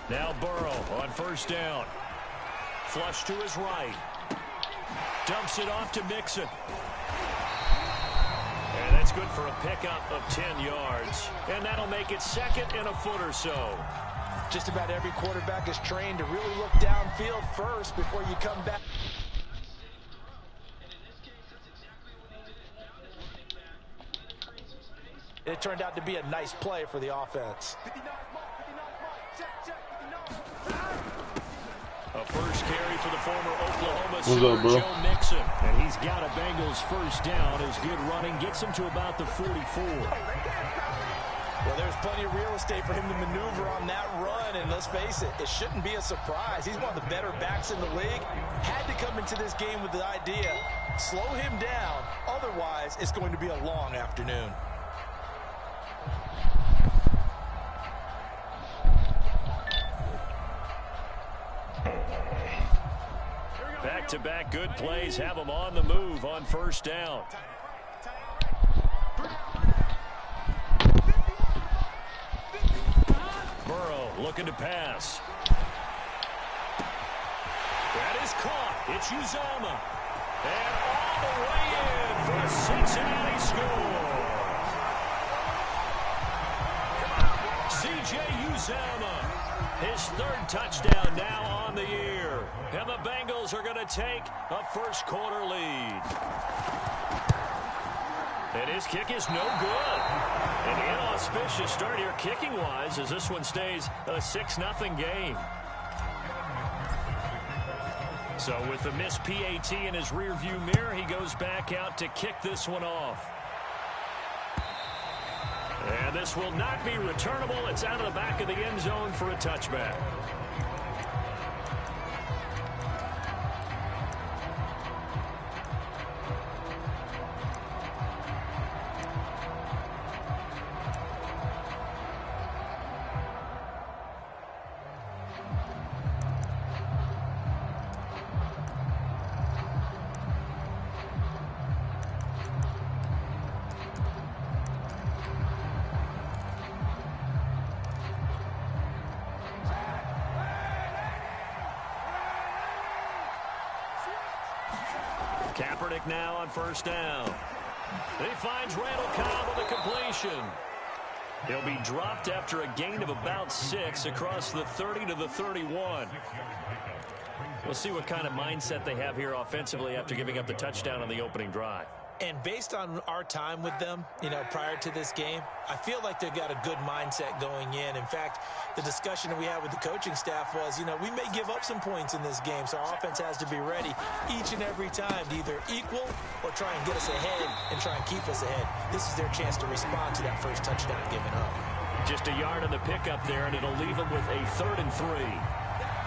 Now Burrow on first down. Flush to his right. Dumps it off to Mixon. And that's good for a pickup of 10 yards. And that'll make it second and a foot or so. Just about every quarterback is trained to really look downfield first before you come back. It turned out to be a nice play for the offense. A first carry for the former Oklahoma Sooner, Joe Mixon. And he's got a Bengals first down. His good running gets him to about the 44. Well, there's plenty of real estate for him to maneuver on that run. And let's face it, it shouldn't be a surprise. He's one of the better backs in the league. Had to come into this game with the idea, slow him down. Otherwise, it's going to be a long afternoon. Back-to-back good plays have him on the move on first down. Burrow looking to pass. That is caught. It's Uzomah. And all the way in for a Cincinnati score. C.J. Uzomah. His third touchdown now on the year. And the Bengals are going to take a first quarter lead. And his kick is no good. An inauspicious start here kicking-wise as this one stays a 6-0 game. So with the missed PAT in his rearview mirror, he goes back out to kick this one off. And this will not be returnable. It's out of the back of the end zone for a touchback. Kaepernick now on first down. He finds Randall Cobb with a completion. He'll be dropped after a gain of about 6 across the 30 to the 31. We'll see what kind of mindset they have here offensively after giving up the touchdown on the opening drive. And based on our time with them, prior to this game, I feel like they've got a good mindset going in. In fact, the discussion that we had with the coaching staff was, we may give up some points in this game, so our offense has to be ready each and every time to either equal or try and get us ahead and try and keep us ahead. This is their chance to respond to that first touchdown given up. Just a yard on the pickup there, and it'll leave them with a 3rd and 3.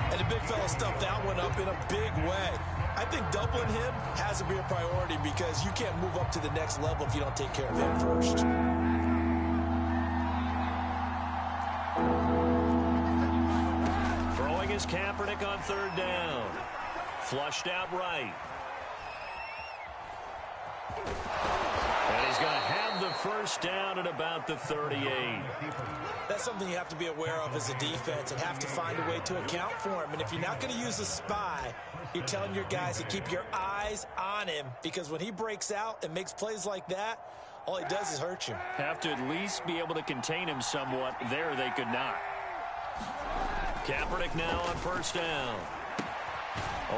And the big fella stuffed that one up in a big way. I think doubling him has to be a priority because you can't move up to the next level if you don't take care of him first. Throwing is Kaepernick on 3rd down. Flushed out right. And he's going to have the first down at about the 38. That's something you have to be aware of as a defense and have to find a way to account for him. And if you're not going to use a spy, you're telling your guys to keep your eyes on him because when he breaks out and makes plays like that, all he does is hurt you. Have to at least be able to contain him somewhat. There they could not. Kaepernick now on first down.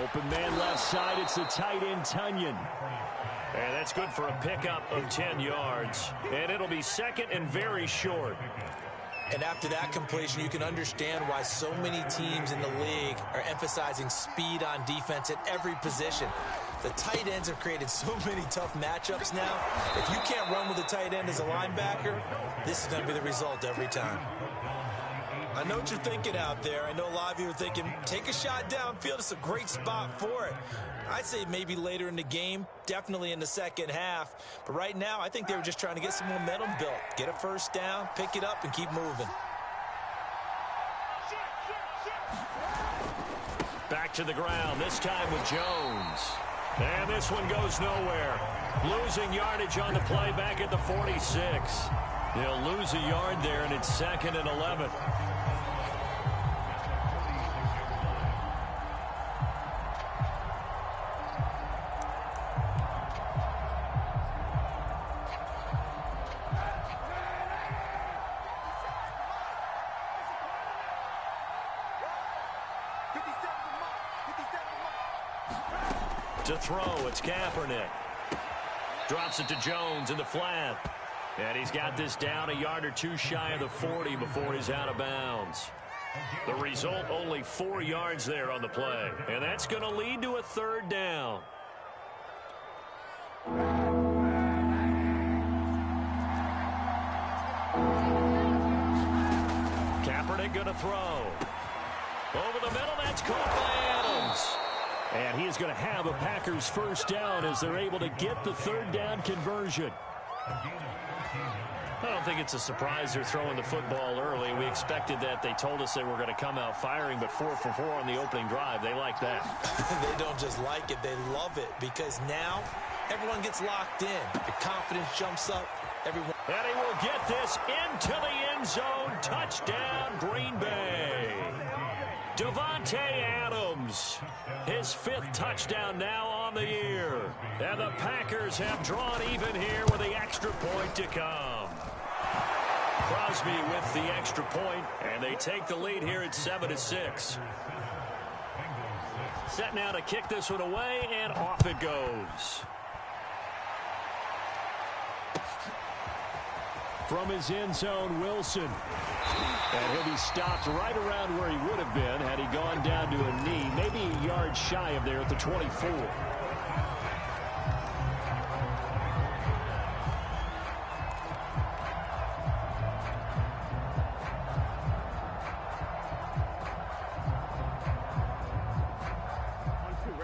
Open man left side. It's the tight end Tunyon. And that's good for a pickup of 10 yards. And it'll be second and very short. And after that completion, you can understand why so many teams in the league are emphasizing speed on defense at every position. The tight ends have created so many tough matchups now. If you can't run with a tight end as a linebacker, this is going to be the result every time. I know what you're thinking out there. I know a lot of you are thinking, take a shot downfield. It's a great spot for it. I'd say maybe later in the game, definitely in the second half. But right now, I think they were just trying to get some momentum built. Get a first down, pick it up, and keep moving. Back to the ground, this time with Jones. And this one goes nowhere. Losing yardage on the play back at the 46. They'll lose a yard there, and it's 2nd and 11. To throw, it's Kaepernick. Drops it to Jones in the flat. And he's got this down a yard or two shy of the 40 before he's out of bounds. The result, only 4 yards there on the play. And that's going to lead to a third down. Kaepernick going to throw. Over the middle, that's caught by Adams. And he is going to have a Packers first down as they're able to get the third down conversion. I don't think it's a surprise they're throwing the football early. We expected that. They told us they were going to come out firing, but 4 for 4 on the opening drive. They like that. They don't just like it, they love it, because now everyone gets locked in. The confidence jumps up. Everyone. And he will get this into the end zone. Touchdown, Green Bay. Davante Adams, his 5th touchdown now on the year. And the Packers have drawn even here with the extra point to come. Crosby with the extra point, and they take the lead here at 7-6. Set now to kick this one away, and off it goes. From his end zone, Wilson. And he'll be stopped right around where he would have been had he gone down to a knee, maybe a yard shy of there at the 24.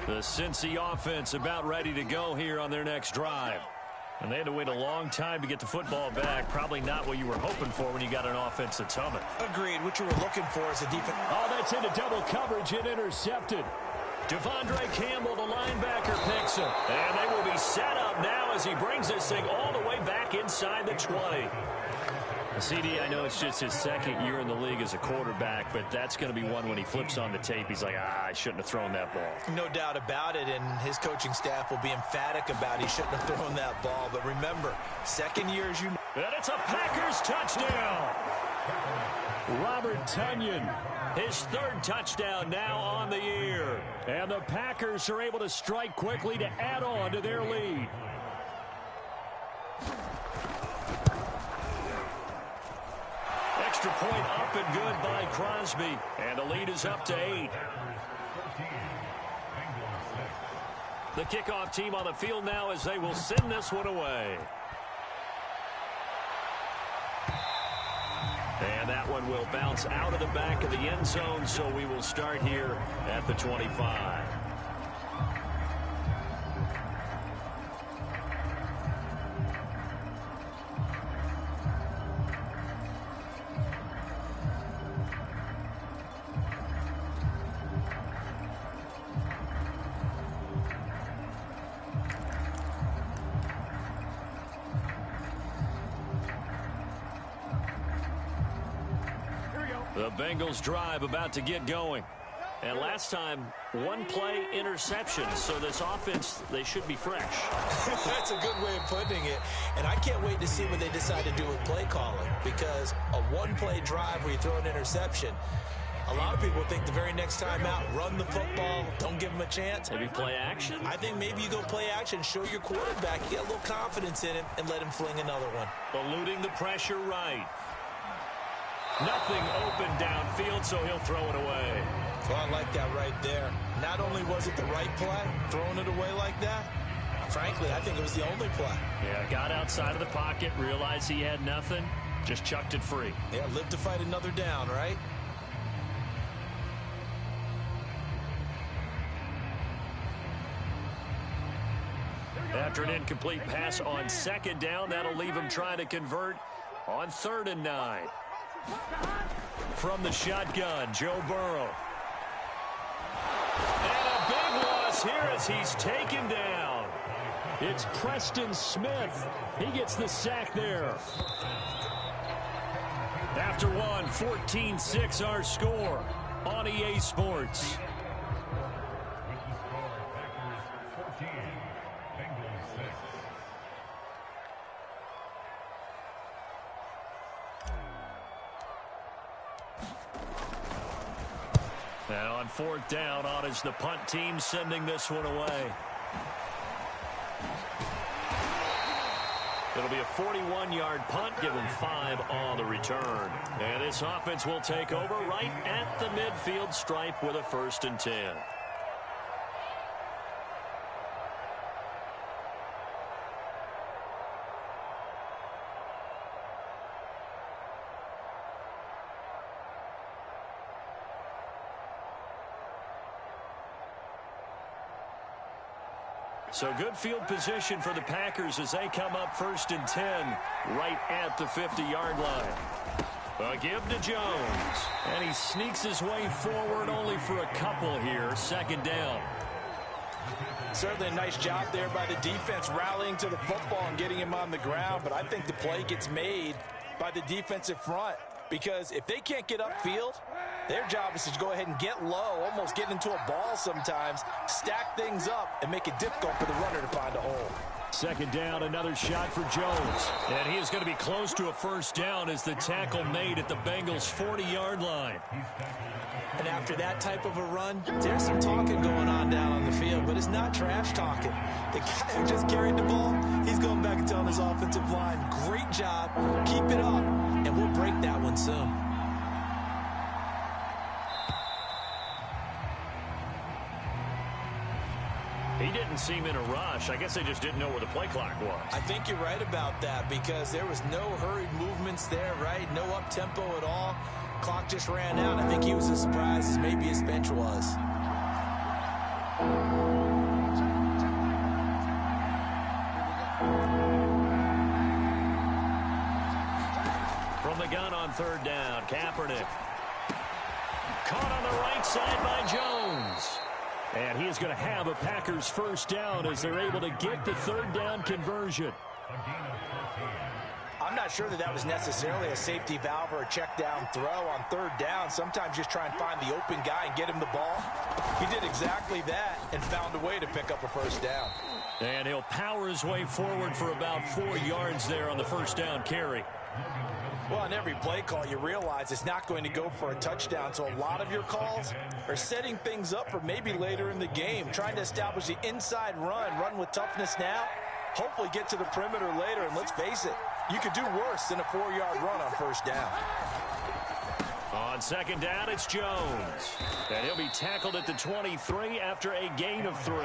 The Cincy offense about ready to go here on their next drive. And they had to wait a long time to get the football back. Probably not what you were hoping for when you got an offense that's humming. Agreed. What you were looking for is a defense. Oh, that's into double coverage and intercepted. Devondre Campbell, the linebacker, picks him. And they will be set up now as he brings this thing all the way back inside the 20. CD, I know it's just his 2nd year in the league as a quarterback, but that's going to be one when he flips on the tape. He's like, I shouldn't have thrown that ball. No doubt about it, and his coaching staff will be emphatic about he shouldn't have thrown that ball. But remember, 2nd year, as you know. And it's a Packers touchdown. Robert Tonyan, his 3rd touchdown now on the year. And the Packers are able to strike quickly to add on to their lead. Extra point up and good by Crosby. And the lead is up to 8. The kickoff team on the field now as they will send this one away. And that one will bounce out of the back of the end zone, so we will start here at the 25. The Bengals drive about to get going. And last time, 1-play interception. So this offense, they should be fresh. That's a good way of putting it. And I can't wait to see what they decide to do with play calling. Because a 1-play drive where you throw an interception, a lot of people think the very next time out, run the football, don't give them a chance. Maybe play action? I think maybe you go play action, show your quarterback, get a little confidence in him, and let him fling another one. Eluding the pressure right. Nothing open downfield, so he'll throw it away. Well, I like that right there. Not only was it the right play, throwing it away like that, frankly, I think it was the only play. Yeah, got outside of the pocket, realized he had nothing, just chucked it free. Yeah, live to fight another down, right? After an incomplete pass on 2nd down, that'll leave him trying to convert on 3rd and 9. From the shotgun, Joe Burrow. And a big loss here as he's taken down. It's Preston Smith. He gets the sack there. After one, 14-6 our score on EA Sports. And on 4th down, on is the punt team sending this one away. It'll be a 41-yard punt, give them 5 on the return. And this offense will take over right at the midfield stripe with a 1st and 10. So good field position for the Packers as they come up 1st and 10 right at the 50-yard line. A give to Jones. And he sneaks his way forward only for a couple here. 2nd down. Certainly a nice job there by the defense rallying to the football and getting him on the ground. But I think the play gets made by the defensive front. Because if they can't get upfield, their job is to go ahead and get low, almost get into a ball sometimes, stack things up, and make it difficult for the runner to find a hole. 2nd down, another shot for Jones. And he is going to be close to a 1st down as the tackle made at the Bengals' 40-yard line. And after that type of a run, there's some talking going on down on the field, but it's not trash talking. The guy who just carried the ball, he's going back and telling his offensive line, great job, keep it up, and we'll break that one soon. He didn't seem in a rush. I guess they just didn't know where the play clock was. I think you're right about that because there was no hurried movements there, right? No up-tempo at all. Clock just ran out. I think he was as surprised as maybe his bench was. From the gun on 3rd down, Kaepernick. Caught on the right side by Jones. And he is going to have a Packers 1st down as they're able to get the 3rd down conversion. I'm not sure that was necessarily a safety valve or a check down throw on 3rd down. Sometimes just try and find the open guy and get him the ball. He did exactly that and found a way to pick up a 1st down. And he'll power his way forward for about 4 yards there on the 1st down carry. Well, on every play call, you realize it's not going to go for a touchdown. So a lot of your calls are setting things up for maybe later in the game, trying to establish the inside run with toughness now, hopefully get to the perimeter later. And let's face it, you could do worse than a 4-yard run on 1st down. On 2nd down, it's Jones. And he'll be tackled at the 23 after a gain of 3.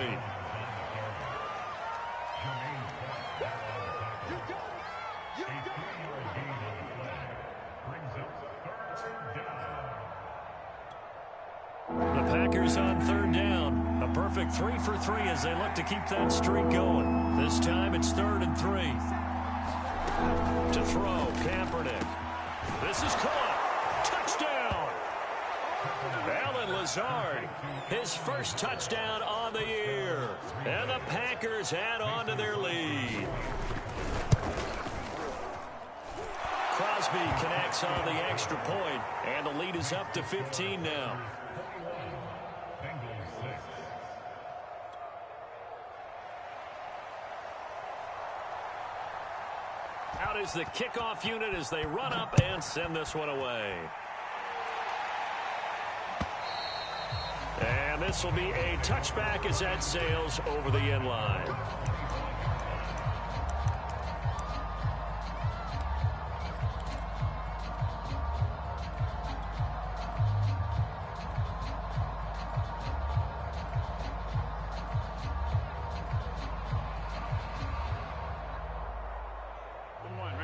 The Packers on 3rd down. A perfect 3 for 3 as they look to keep that streak going. This time it's 3rd and 3. To throw, Kaepernick. This is caught. Touchdown. Allen Lazard, his 1st touchdown on the year. And the Packers add on to their lead. Crosby connects on the extra point, and the lead is up to 15 now. Out is the kickoff unit as they run up and send this one away. And this will be a touchback as that sails over the end line.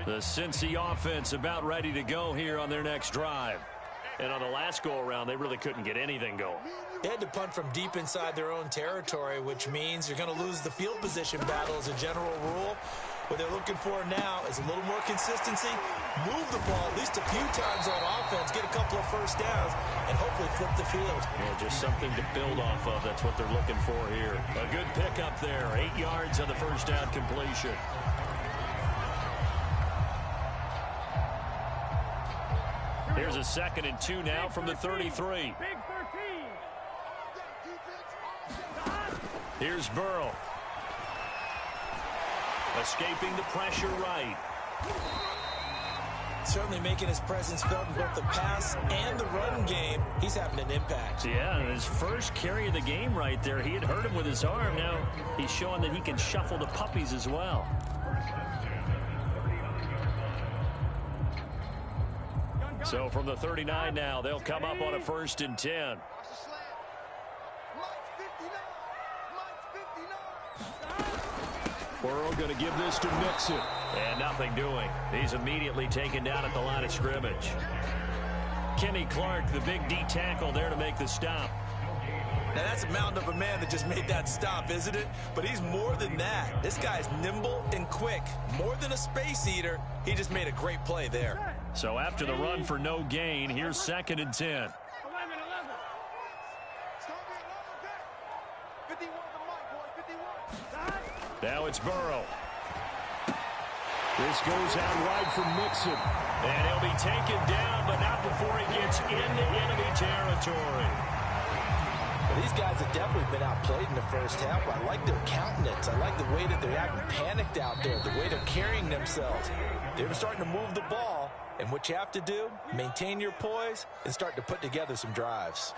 The Cincy offense about ready to go here on their next drive. And on the last go-around, they really couldn't get anything going. They had to punt from deep inside their own territory, which means you're going to lose the field position battle as a general rule. What they're looking for now is a little more consistency, move the ball at least a few times on offense, get a couple of 1st downs, and hopefully flip the field. Yeah, just something to build off of. That's what they're looking for here. A good pickup there, 8 yards on the 1st down completion. Here's a 2nd and 2 now from the 33. Here's Burrow. Escaping the pressure right. Certainly making his presence felt in both the pass and the run game. He's having an impact. Yeah, and his 1st carry of the game right there. He had hurt him with his arm. Now he's showing that he can shuffle the puppies as well. So from the 39 now, they'll come up on a 1st and 10. Burrow going to give this to Mixon. And nothing doing. He's immediately taken down at the line of scrimmage. Kenny Clark, the big D tackle there to make the stop. Now that's a mountain of a man that just made that stop, isn't it? But he's more than that. This guy's nimble and quick. More than a space eater, he just made a great play there. So after the run for no gain, here's 2nd and 10. Now it's Burrow. This goes out wide for Mixon. And he'll be taken down, but not before he gets into enemy territory. Well, these guys have definitely been outplayed in the first half. I like their countenance. I like the way that they're acting panicked out there, the way they're carrying themselves. They're starting to move the ball. And what you have to do, maintain your poise and start to put together some drives.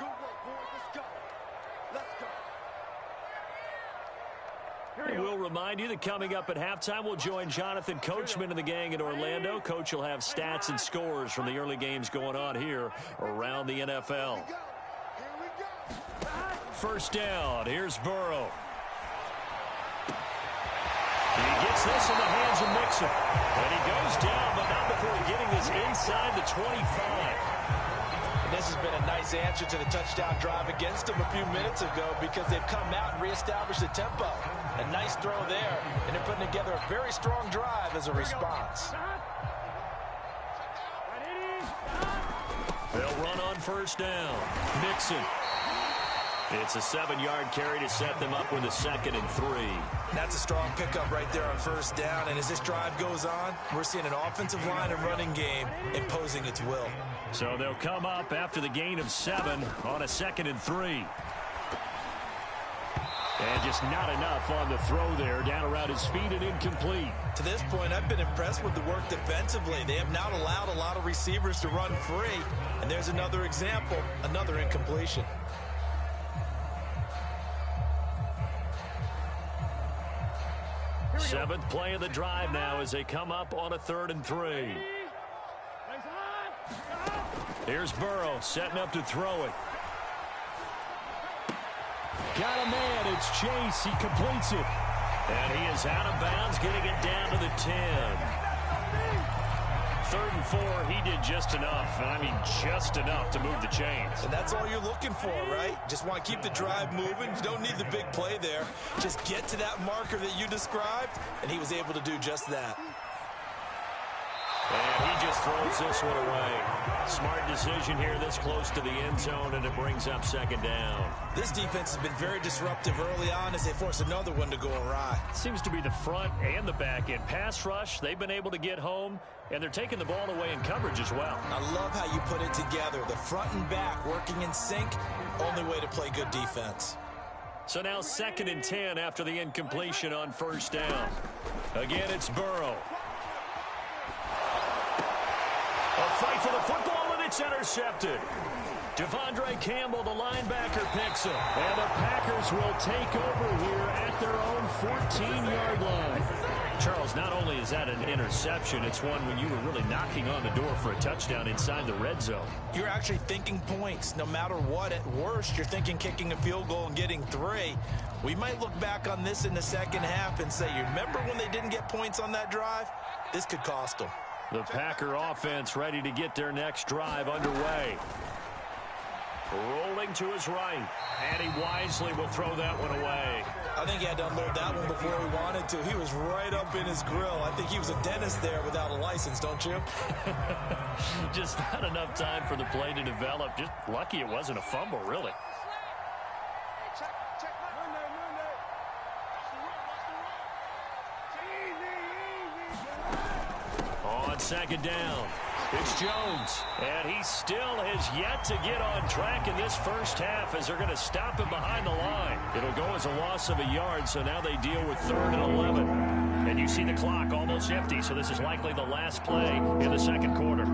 We'll remind you that coming up at halftime, we'll join Jonathan Coachman and the gang in Orlando. Coach will have stats and scores from the early games going on here around the NFL. 1st down. Here's Burrow. He gets this in the hands of Mixon. And he goes down, but not before getting this inside the 25. This has been a nice answer to the touchdown drive against them a few minutes ago because they've come out and reestablished the tempo. A nice throw there, and they're putting together a very strong drive as a response. They'll run on 1st down. Mixon. It's a 7-yard carry to set them up with a 2nd and 3. That's a strong pickup right there on 1st down, and as this drive goes on, we're seeing an offensive line and running game imposing its will. So they'll come up after the gain of 7 on a 2nd and 3. And just not enough on the throw there, down around his feet and incomplete. To this point, I've been impressed with the work defensively. They have not allowed a lot of receivers to run free. And there's another example, another incompletion. Seventh play of the drive now as they come up on a 3rd and 3. Here's Burrow setting up to throw it. Got a man. It's Chase. He completes it. And he is out of bounds, getting it down to the 10. 3rd and 4, he did just enough. I mean, just enough to move the chains. And that's all you're looking for, right? Just want to keep the drive moving. You don't need the big play there. Just get to that marker that you described, and he was able to do just that. And he just throws this one away. Smart decision here this close to the end zone, and it brings up 2nd down. This defense has been very disruptive early on as they force another one to go awry. Seems to be the front and the back end. Pass rush, they've been able to get home, and they're taking the ball away in coverage as well. I love how you put it together. The front and back working in sync, only way to play good defense. So now 2nd and 10 after the incompletion on 1st down. Again, it's Burrow. A fight for the football, and it's intercepted. Devondre Campbell, the linebacker, picks him. And the Packers will take over here at their own 14-yard line. Charles, not only is that an interception, it's one when you were really knocking on the door for a touchdown inside the red zone. You're actually thinking points. No matter what, at worst, you're thinking kicking a field goal and getting 3. We might look back on this in the second half and say, you remember when they didn't get points on that drive? This could cost them. The Packer offense ready to get their next drive underway. Rolling to his right, and he wisely will throw that one away. I think he had to unload that one before he wanted to. He was right up in his grill. I think he was a dentist there without a license, don't you? Just not enough time for the play to develop. Just lucky it wasn't a fumble, really. On 2nd down, it's Jones, and he still has yet to get on track in this first half as they're going to stop him behind the line. It'll go as a loss of a yard, so now they deal with 3rd and 11. And you see the clock almost empty, so this is likely the last play in the second quarter.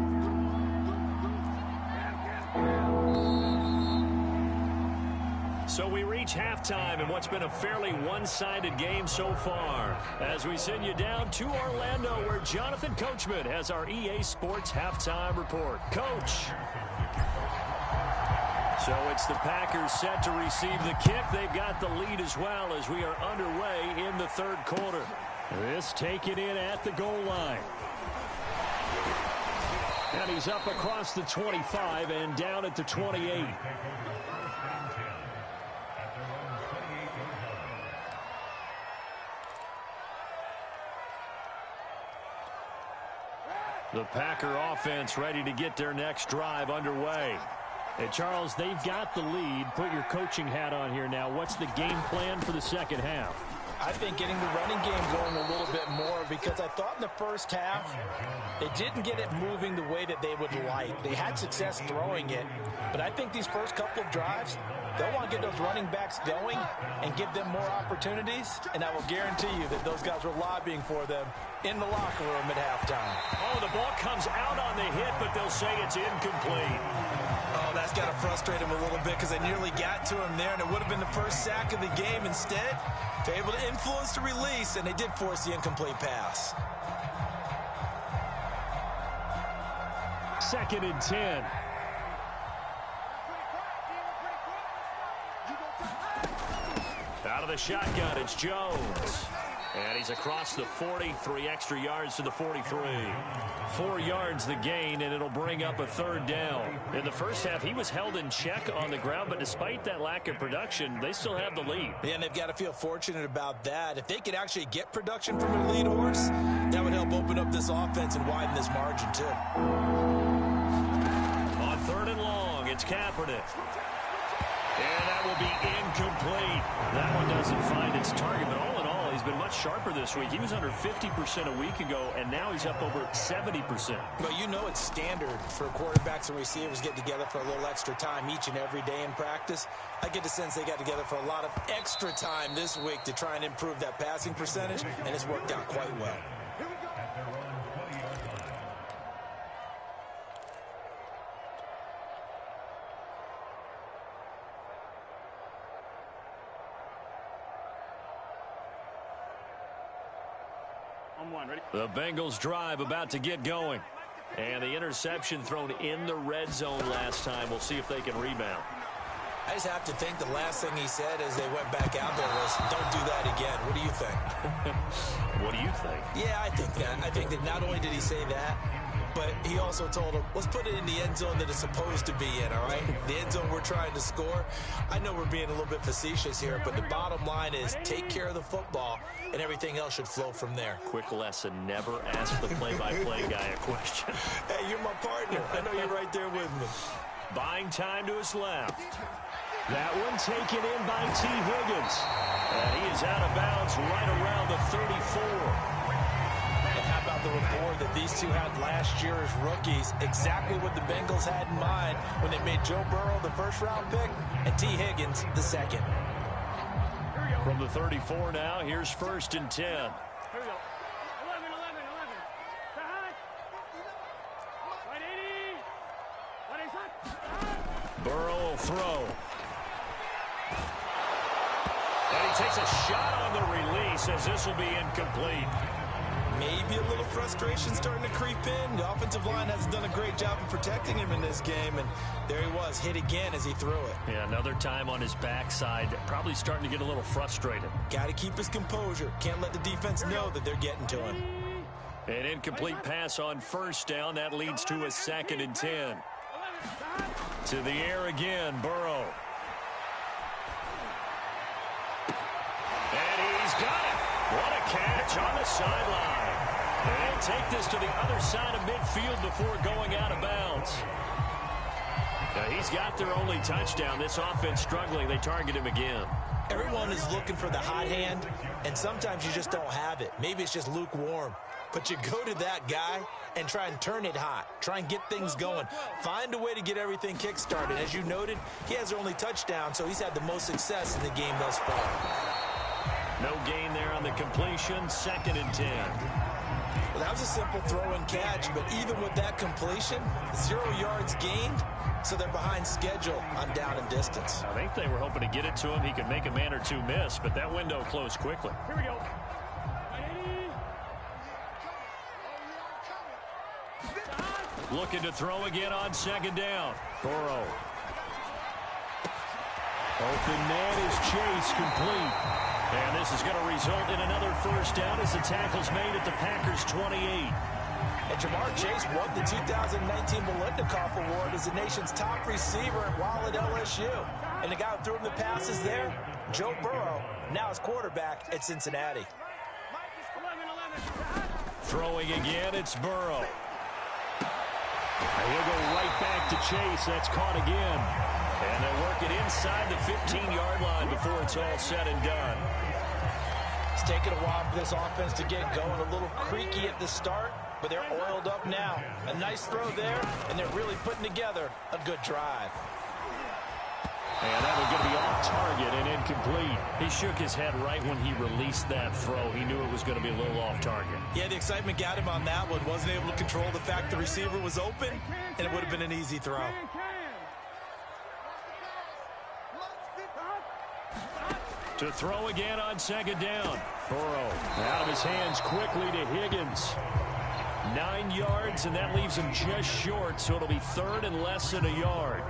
So we reach halftime in what's been a fairly one-sided game so far, as we send you down to Orlando, where Jonathan Coachman has our EA Sports halftime report. Coach. So it's the Packers set to receive the kick. They've got the lead as well as we are underway in the third quarter. This taken in at the goal line. And he's up across the 25 and down at the 28. The Packer offense ready to get their next drive underway. Hey, Charles, they've got the lead. Put your coaching hat on here now. What's the game plan for the second half? I think getting the running game going a little bit more, because I thought in the first half they didn't get it moving the way that they would like. They had success throwing it, but I think these first couple of drives, they'll want to get those running backs going and give them more opportunities, and I will guarantee you that those guys were lobbying for them in the locker room at halftime. Oh, the ball comes out on the hit, but they'll say it's incomplete. Oh, that's got to frustrate him a little bit, because they nearly got to him there, and it would have been the first sack of the game. Instead, they're able to influence the release, and they did force the incomplete pass. 2nd and 10. Out of the shotgun, it's Jones. And he's across the 40, 3 extra yards to the 43. 4 yards the gain, and it'll bring up a third down. In the first half, he was held in check on the ground, but despite that lack of production, they still have the lead. Yeah, and they've got to feel fortunate about that. If they could actually get production from their lead horse, that would help open up this offense and widen this margin, too. On 3rd and long, it's Kaepernick. And that will be incomplete. That one doesn't find its target, but all in all, he's been much sharper this week. He was under 50% a week ago, and now he's up over 70%. But you know it's standard for quarterbacks and receivers get together for a little extra time each and every day in practice. I get the sense they got together for a lot of extra time this week to try and improve that passing percentage, and it's worked out quite well. The Bengals drive about to get going. And the interception thrown in the red zone last time. We'll see if they can rebound. I just have to think the last thing he said as they went back out there was, don't do that again. What do you think? What do you think? Yeah, I think that. I think that not only did he say that, but he also told him, let's put it in the end zone that it's supposed to be in, all right? The end zone we're trying to score. I know we're being a little bit facetious here, but the bottom line is take care of the football, and everything else should flow from there. Quick lesson, never ask the play-by-play guy a question. Hey, you're my partner. I know you're right there with me. Buying time to his left. That one taken in by T. Higgins. And he is out of bounds right around the 34. And how about the rapport that these two had last year as rookies? Exactly what the Bengals had in mind when they made Joe Burrow the first-round pick and T. Higgins the second. From the 34 now, here's 1st and 10. Here we go. 11. Right 80. Burrow will throw. And he takes a shot on the release as this will be incomplete. Maybe a little frustration starting to creep in. The offensive line hasn't done a great job of protecting him in this game, and there he was, hit again as he threw it. Yeah, another time on his backside, probably starting to get a little frustrated. Got to keep his composure. Can't let the defense know that they're getting to him. An incomplete pass on 1st down. That leads to a 2nd and 10. To the air again, Burrow. And he's got it. What a catch on the sideline. And take this to the other side of midfield before going out of bounds. Now he's got their only touchdown. This offense struggling. They target him again. Everyone is looking for the hot hand, and sometimes you just don't have it. Maybe it's just lukewarm. But you go to that guy and try and turn it hot. Try and get things going. Find a way to get everything kick-started. As you noted, he has their only touchdown, so he's had the most success in the game thus far. No gain there on the completion. 2nd and 10. Well, that was a simple throw and catch, but even with that completion, 0 yards gained, so they're behind schedule on down and distance. I think they were hoping to get it to him. He could make a man or two miss, but that window closed quickly. Here we go. Looking to throw again on second down. Burrow. Open man is Chase, complete. And this is going to result in another first down as the tackle's made at the Packers' 28. And Jamar Chase won the 2019 Biletnikoff Award as the nation's top receiver while at LSU. And the guy who threw him the passes there, Joe Burrow, now his quarterback at Cincinnati. Throwing again, it's Burrow. And he'll go right back to Chase. That's caught again. And they'll work it inside the 15-yard line before it's all said and done. It's taken a while for this offense to get going. A little creaky at the start, but they're oiled up now. A nice throw there, and they're really putting together a good drive. And that was going to be off target and incomplete. He shook his head right when he released that throw. He knew it was going to be a little off target. Yeah, the excitement got him on that one. Wasn't able to control the fact the receiver was open, and it would have been an easy throw. To throw again on second down. Burrow out of his hands quickly to Higgins. 9 yards, and that leaves him just short, so it'll be third and less than a yard.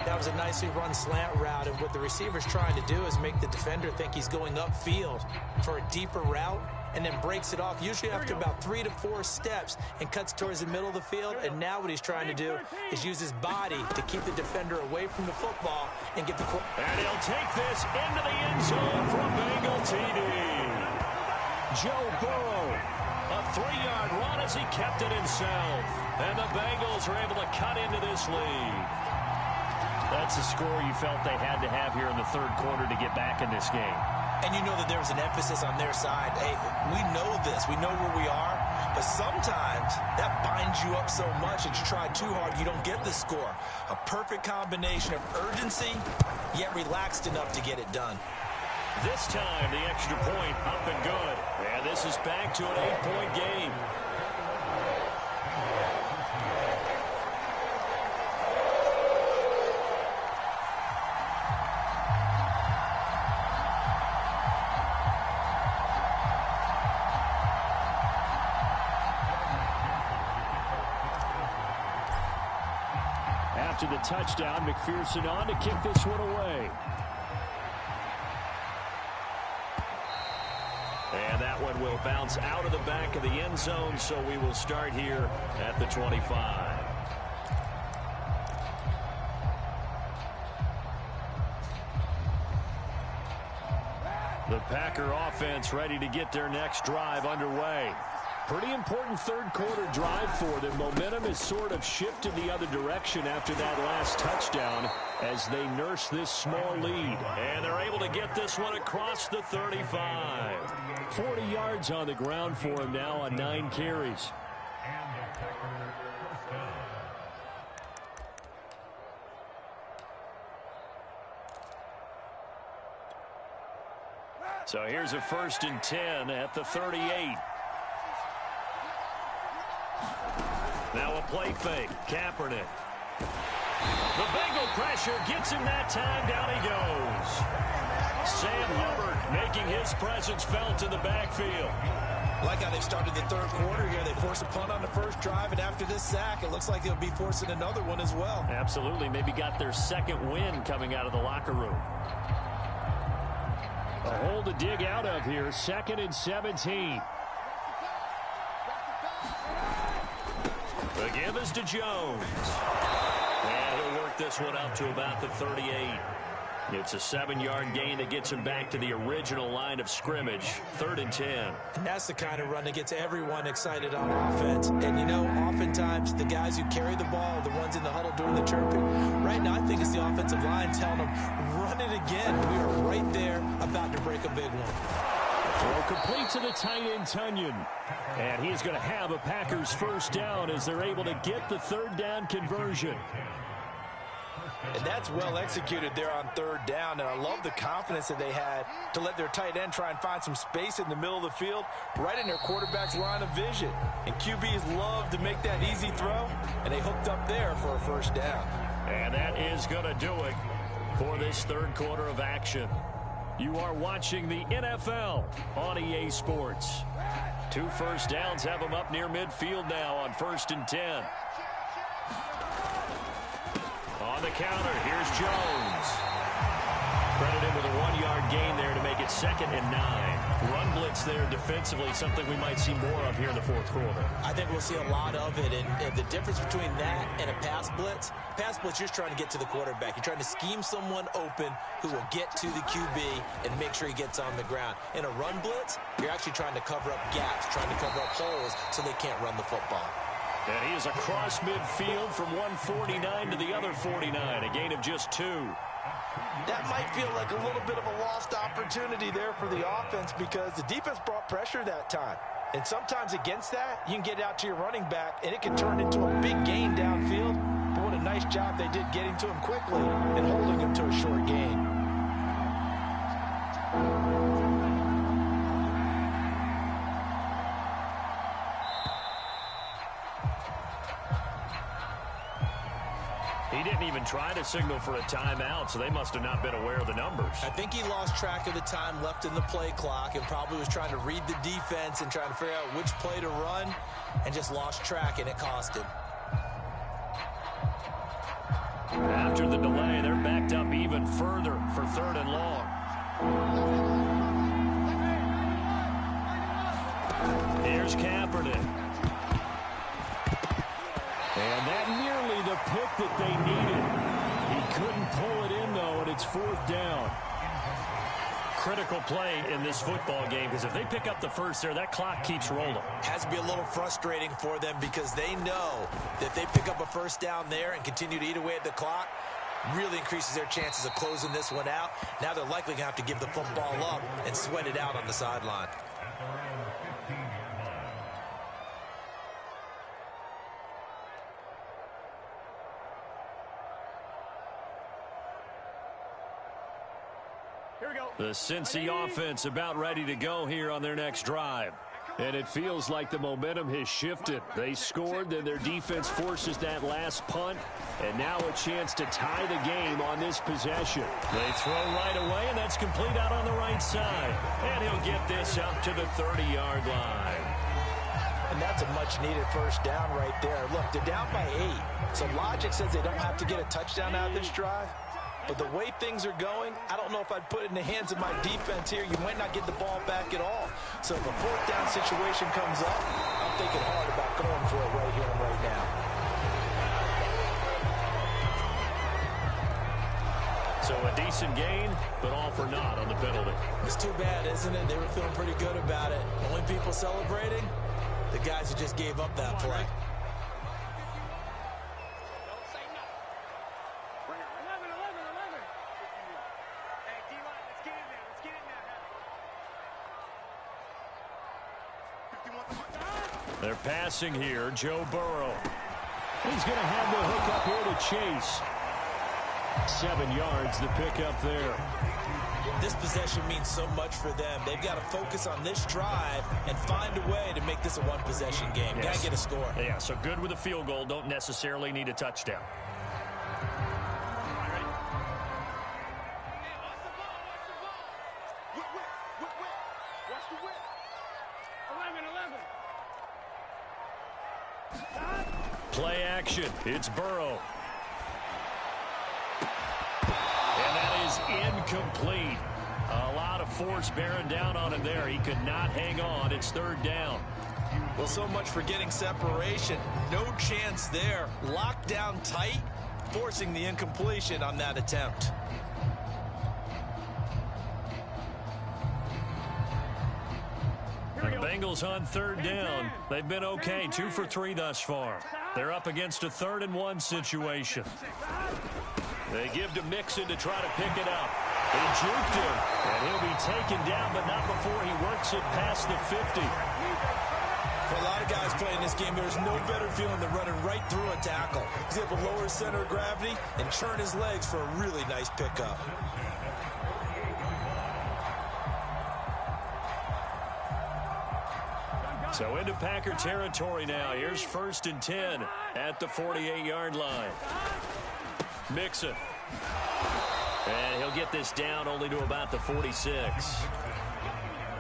That was a nicely run slant route, and what the receiver's trying to do is make the defender think he's going upfield for a deeper route, and then breaks it off, usually after about 3 to 4 steps, and cuts towards the middle of the field. And now what he's trying to do is use his body to keep the defender away from the football and get the... And he'll take this into the end zone for a Bengal TD. Joe Burrow, a 3-yard run as he kept it himself. And the Bengals are able to cut into this lead. That's a score you felt they had to have here in the third quarter to get back in this game. And you know that there was an emphasis on their side. Hey, we know this. We know where we are. But sometimes that binds you up so much that you try too hard, you don't get the score. A perfect combination of urgency, yet relaxed enough to get it done. This time, the extra point up and good. And this is back to an 8-point game. After the touchdown, McPherson on to kick this one away. And that one will bounce out of the back of the end zone, so we will start here at the 25. The Packer offense ready to get their next drive underway. Pretty important third quarter drive for them. Momentum has sort of shifted the other direction after that last touchdown as they nurse this small lead. And they're able to get this one across the 35. 40 yards on the ground for him now on 9 carries. So here's a 1st and 10 at the 38. Now a play fake. Kaepernick. The Bengal pressure gets him that time. Down he goes. Sam Hubbard making his presence felt in the backfield. Like how they've started the third quarter here. They force a punt on the first drive, and after this sack, it looks like they'll be forcing another one as well. Absolutely. Maybe got their second win coming out of the locker room. A hole to dig out of here. 2nd and 17. The give is to Jones. And he'll work this one up to about the 38. It's a 7-yard gain that gets him back to the original line of scrimmage. 3rd and 10. And that's the kind of run that gets everyone excited on offense. And, you know, oftentimes the guys who carry the ball are the ones in the huddle doing the chirping. Right now, I think it's the offensive line telling them, run it again. We are right there about to break a big one. Throw complete to the tight end, Tunyon. And he's going to have a Packers first down as they're able to get the 3rd down conversion. And that's well executed there on third down. And I love the confidence that they had to let their tight end try and find some space in the middle of the field, right in their quarterback's line of vision. And QBs love to make that easy throw, and they hooked up there for a first down. And that is going to do it for this third quarter of action. You are watching the NFL on EA Sports. 2 first downs have them up near midfield now on 1st and 10. On the counter, here's Jones. Credited with a 1-yard gain there to make it 2nd and 9. Run blitz there defensively, something we might see more of here in the fourth quarter. I think we'll see a lot of it, and the difference between that and a pass blitz, you're just trying to get to the quarterback. You're trying to scheme someone open who will get to the QB and make sure he gets on the ground. In a run blitz, you're actually trying to cover up gaps, trying to cover up holes so they can't run the football. And he is across midfield from 149 to the other 49, a gain of just 2. That might feel like a little bit of a lost opportunity there for the offense because the defense brought pressure that time. And sometimes against that, you can get out to your running back, and it can turn into a big gain downfield. But what a nice job they did getting to him quickly and holding him to a short gain. He didn't even try to signal for a timeout, so they must have not been aware of the numbers. I think he lost track of the time left in the play clock and probably was trying to read the defense and trying to figure out which play to run and just lost track, and it cost him. After the delay, they're backed up even further for 3rd and long. Here's Kaepernick. And that nearly the pick that they needed. He couldn't pull it in, though, and it's 4th down. Critical play in this football game, because if they pick up the first there, that clock keeps rolling. Has to be a little frustrating for them because they know that if they pick up a first down there and continue to eat away at the clock, really increases their chances of closing this one out. Now they're likely going to have to give the football up and sweat it out on the sideline. The Cincy offense about ready to go here on their next drive. And it feels like the momentum has shifted. They scored, then their defense forces that last punt. And now a chance to tie the game on this possession. They throw right away, and that's complete out on the right side. And he'll get this up to the 30-yard line. And that's a much-needed first down right there. Look, they're down by 8. So logic says they don't have to get a touchdown out of this drive. But the way things are going, I don't know if I'd put it in the hands of my defense here. You might not get the ball back at all. So if a 4th down situation comes up, I'm thinking hard about going for it right here and right now. So a decent gain, but all for naught on the penalty. It's too bad, isn't it? They were feeling pretty good about it. Only people celebrating, the guys who just gave up that play. They're passing here, Joe Burrow. He's going to have the hook up here to Chase. 7 yards, the pickup there. This possession means so much for them. They've got to focus on this drive and find a way to make this a one-possession game. Got to get a score. Yeah, so good with a field goal. Don't necessarily need a touchdown. Play action. It's Burrow. And that is incomplete. A lot of force bearing down on him there. He could not hang on. It's 3rd down. Well, so much for getting separation. No chance there. Locked down tight, forcing the incompletion on that attempt. The Bengals on 3rd down. They've been okay, 2 for 3 thus far. They're up against a 3rd and 1 situation. They give to Mixon to try to pick it up. They juked him, and he'll be taken down, but not before he works it past the 50. For a lot of guys playing this game, there's no better feeling than running right through a tackle. He's able to lower his center of gravity and churn his legs for a really nice pickup. So into Packer territory now. Here's 1st and 10 at the 48-yard line. Mixon. And he'll get this down only to about the 46.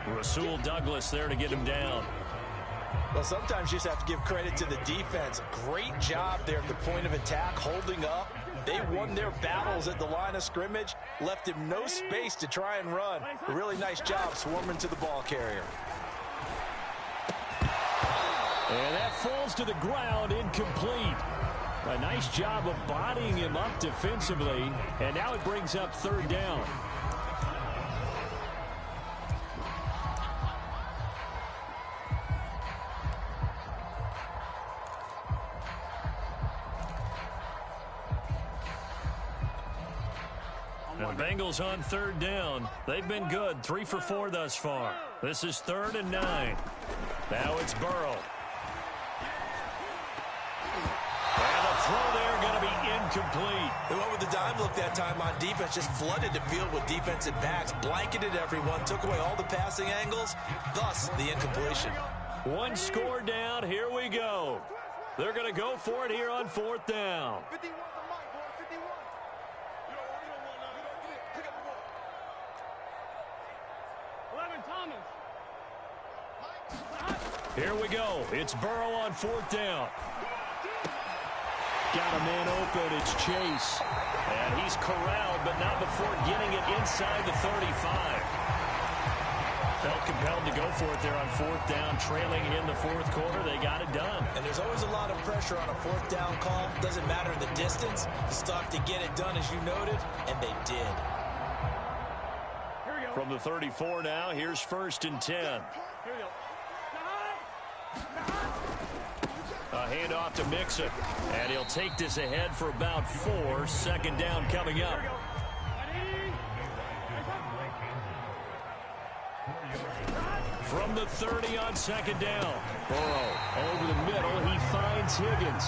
Rasul Douglas there to get him down. Well, sometimes you just have to give credit to the defense. Great job there at the point of attack, holding up. They won their battles at the line of scrimmage, left him no space to try and run. A really nice job swarming to the ball carrier. And that falls to the ground, incomplete. A nice job of bodying him up defensively, and now it brings up 3rd down. Now, the Bengals on 3rd down. They've been good, 3 for 4 thus far. This is 3rd and 9. Now it's Burrow. And the throw there going to be incomplete. They went with the dime look that time on defense, just flooded the field with defensive backs, blanketed everyone, took away all the passing angles, thus the incompletion. 1 score down, here we go. They're going to go for it here on 4th down. 11, Thomas. Here we go. It's Burrow on 4th down. Got a man open. It's Chase. And he's corralled, but not before getting it inside the 35. Felt compelled to go for it there on 4th down, trailing in the 4th quarter. They got it done. And there's always a lot of pressure on a 4th down call. Doesn't matter the distance. You still have to get it done, as you noted, and they did. Here we go. From the 34 now, here's 1st and 10. Here we go. A handoff to Mixon. And he'll take this ahead for about 4. 2nd down coming up. From the 30 on 2nd down. Burrow over the middle. He finds Higgins.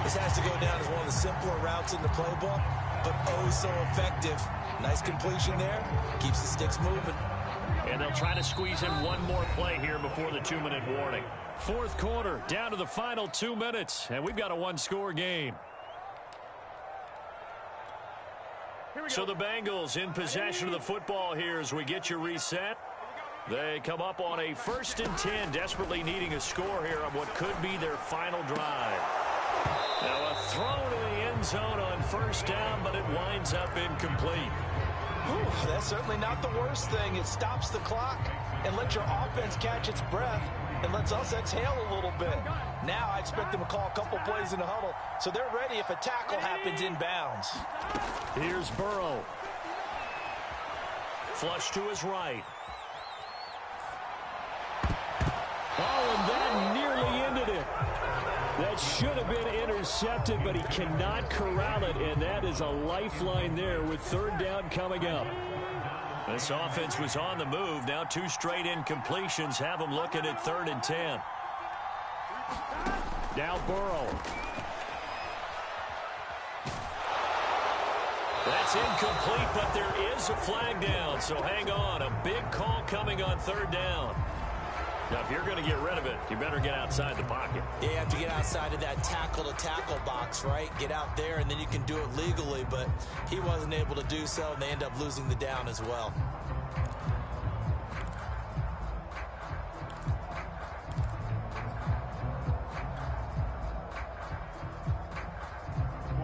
This has to go down as one of the simpler routes in the playbook, but oh so effective. Nice completion there. Keeps the sticks moving. And they'll try to squeeze in one more play here before the 2-minute warning. 4th quarter, down to the final 2 minutes, and we've got a 1-score game. So the Bengals in possession of the football here as we get you reset. They come up on a 1st and 10, desperately needing a score here on what could be their final drive. Now a throw to the end zone on 1st down, but it winds up incomplete. Whew, that's certainly not the worst thing. It stops the clock and lets your offense catch its breath and lets us exhale a little bit. Now I expect them to call a couple plays in the huddle, so they're ready if a tackle happens inbounds. Here's Burrow. Flush to his right. Oh, and that nearly ended it. That should have been intercepted, but he cannot corral it, and that is a lifeline there with 3rd down coming up. This offense was on the move. Now 2 straight incompletions have them looking at 3rd and 10. Now Burrow. That's incomplete, but there is a flag down, so hang on. A big call coming on 3rd down. Now, if you're going to get rid of it, you better get outside the pocket. Yeah, you have to get outside of that tackle-to-tackle box, right? Get out there, and then you can do it legally, but he wasn't able to do so, and they end up losing the down as well.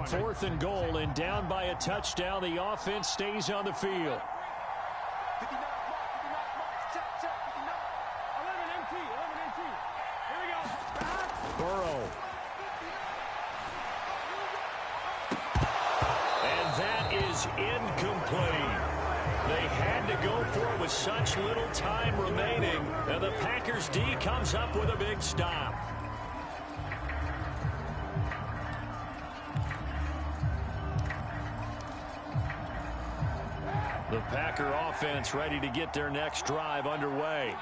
Fourth and goal, and down by a touchdown. The offense stays on the field. Burrow. And that is incomplete. They had to go for it with such little time remaining, and the Packers D comes up with a big stop. The Packer offense ready to get their next drive underway.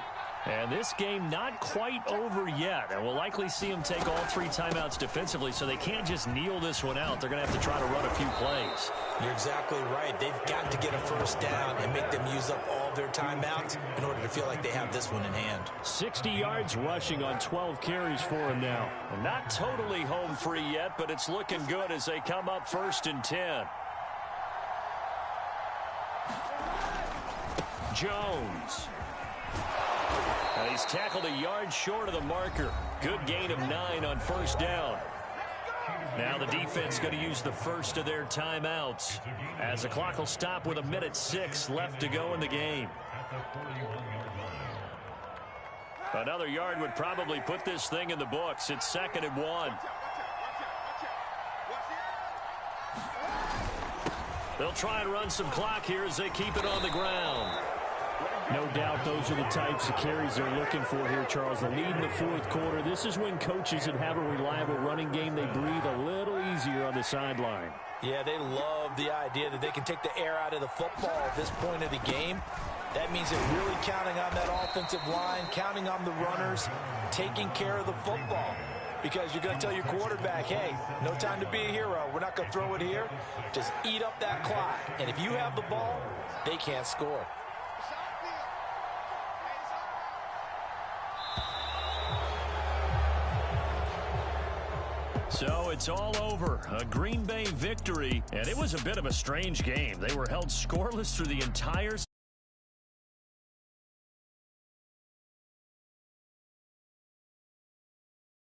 And this game not quite over yet. And we'll likely see them take all 3 timeouts defensively, so they can't just kneel this one out. They're going to have to try to run a few plays. You're exactly right. They've got to get a first down and make them use up all their timeouts in order to feel like they have this one in hand. 60 yards rushing on 12 carries for him now. And not totally home free yet, but it's looking good as they come up 1st and 10. Jones. He's tackled a yard short of the marker. Good gain of 9 on 1st down. Now the defense going to use the first of their timeouts as the clock will stop with 1:06 left to go in the game. Another yard would probably put this thing in the books. It's 2nd and 1. They'll try and run some clock here as they keep it on the ground. No doubt those are the types of carries they're looking for here, Charles. The lead in the 4th quarter. This is when coaches that have a reliable running game, they breathe a little easier on the sideline. Yeah, they love the idea that they can take the air out of the football at this point of the game. That means they're really counting on that offensive line, counting on the runners, taking care of the football. Because you're going to tell your quarterback, hey, no time to be a hero. We're not going to throw it here. Just eat up that clock. And if you have the ball, they can't score. So it's all over. A Green Bay victory, and it was a bit of a strange game. They were held scoreless through the entire